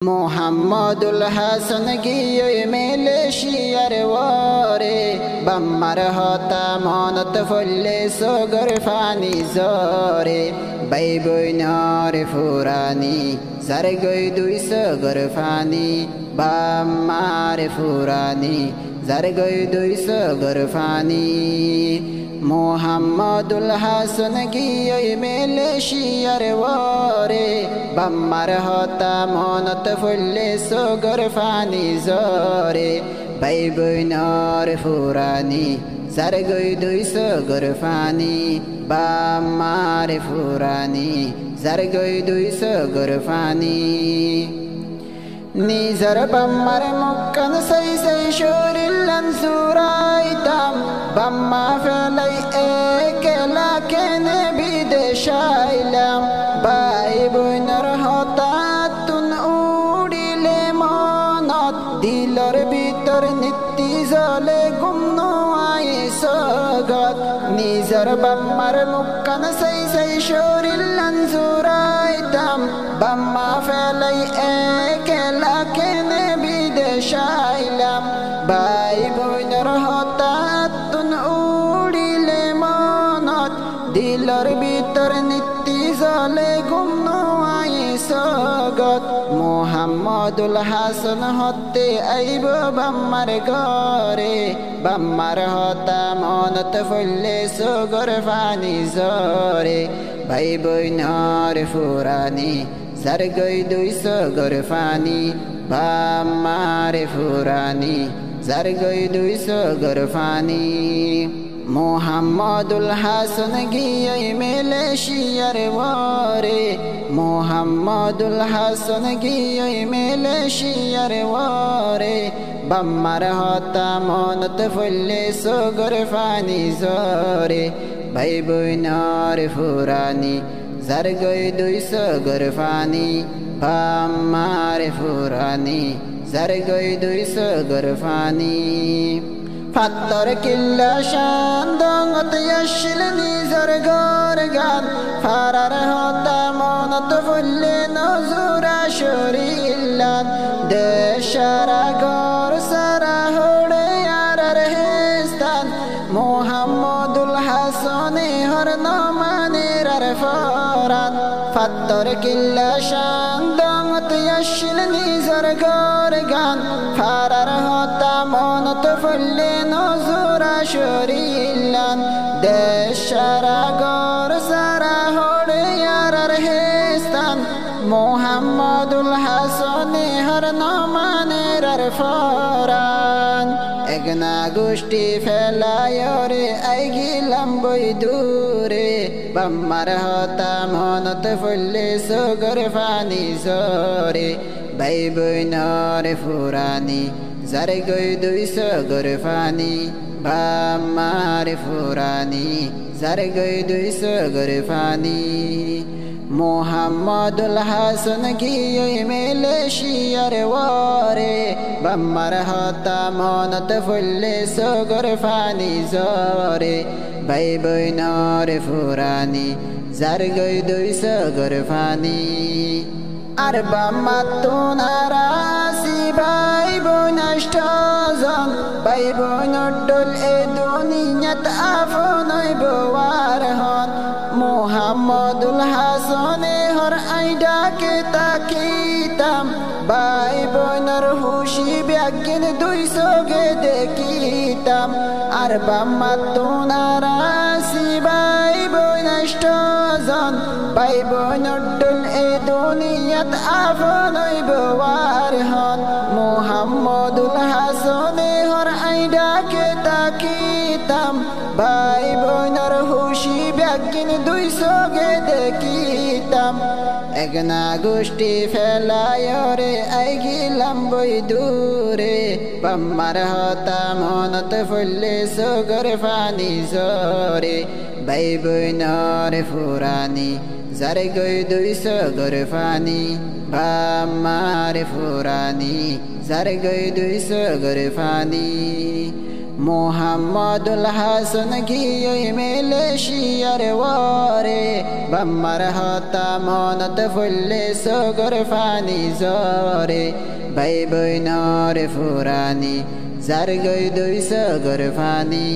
মোহাম্মদুল হাসান গিয়ে মেলেশিয়ার ওরে বাম্মার হতা মনত ফলে সগর ফানি জরে বাইবইনার ফুরানি জার গই দুই সগর ফানি বাম্মার ফুরানি জার গই দুই সগর ফানি মোহাম্মদুল হাসান গিয়ে মেলেশিয়ার ওরে বাম্মার হতা মনত ফলে সগর ফানি জরে বাইবইনার ফুরানি জার গই দুই সগর ফানি বাম্মার ফুরানি জার গই দুই সগর ফানি নিজর বাম্মার মুক্কান সাই সাই শরীলান সুরাইতাম বাম্মা ফেলাই একলা কেনে বিদেশাইলাম বাই বইনার হতাতুন উড়িলে মনত দিলর ভিতর নিত্যি জলে গুমন আয়ে সগত নিজর বাম্মার মুক্কান সাই সাই শরীলান সুরাইতাম বাম্মা ফেলাই একলা কেনে বিদেশাইলাম বাই বইনার হতাতুন উড়িলে মনত দিলর ভিতর নিত্যি জলে গুমন আয়ে সগত মোহাম্মদুল হাসান হতে আইব বাম্মার ঘরে বাম্মার হতা মনত ফলে সগর ফানি জরে ভাই বইনার ফুরানি জার গই দুই সগর ফানি বাম্মার ফুরানি জার গই দুই সগর ফানি মোহাম্মদুল হাসান গিয়ে মেলেশিয়ার ওরে মোহাম্মদুল হাসান গিয়ে মেলেশিয়ার ওরে বাম্মার হতা মনত ফলে সগর ফানি জরে ভাই বইনার ফুরানি জার গই দুই সগর ফানি বাম্মার ফুরানি জার গই দুই সগর ফানি ফাত্তর কিল্লা শান্দঙ্গত ইয়াশিল নিজর গর গান ফারার হতা মনত ফুল্লে নজুরা শরীলান দেশারা গর সারা হড়ে আরার হেস্তান মোহাম্মদুল হাসানে হর নমানের আর ফরান ফাত্তর কিল্লা শান্দঙ্গত ইয়াশিল নিজর গর গান ফারার হতা মনত ফুল্লে নজুরা শরীলান দেশারা গর সারা হড়ে আরার হেস্তান মোহাম্মদুল হাসানে হর নমানের আর ফরান একনা গোষ্ঠী ফেলায়রে আই গিলাম বই দূরে বাম্মার হতা মনত ফলে সগর ফানি জরে ভাই বইনার ফুরানি জার গই দুই সগর ফানি বাম্মার ফুরানি জার গই দুই সগর ফানি মোহাম্মদুল হাসান গিয়ে মেলেশিয়ার ওরে বাম্মার হতা মনত ফলে সগর ফানি জরে ভাই বইনার ফুরানি জার গই দুই সগর ফানি আর বাম্মা তোনারাসি ভাই বইনাষ্ট জন ভাই বইনর ডল এ দুনিয়াত আফনই বোয়ার হন মোহাম্মদুল হাসানে হর আইডাকে তাকিতাম ভাই বইনর হুশি ব্যাগিন দুই সগে দেখিতাম আর বাম্মা তোনারাসি ভাই বইনাষ্ট জন ভাই বইনর ডল এ দুনিয়াত আফনই বোয়ার হন মোহাম্মদুল হাসানে হর আইডাকে তাকিতাম ভাই বইনর হুশি ব্যাগিন দুই সগে দেখিতাম একনা গোষ্ঠী ফেলায়রে আই গিলাম বই দূরে বাম্মার হতা মনত ফলে সগর ফানি জরে ভাই বইনার ফুরানি জার গই দুই সগর ফানি বাম্মার ফুরানি জার গই দুই সগর ফানি মুহাম্মদুল হাসান গিয়ে মেলে শিয়ার ওয়ারে বাম্মার হতা মনত ফুললে সগর ফানি জরে ভাই বইনর ফুরানি যার গই দুই সগর ফানি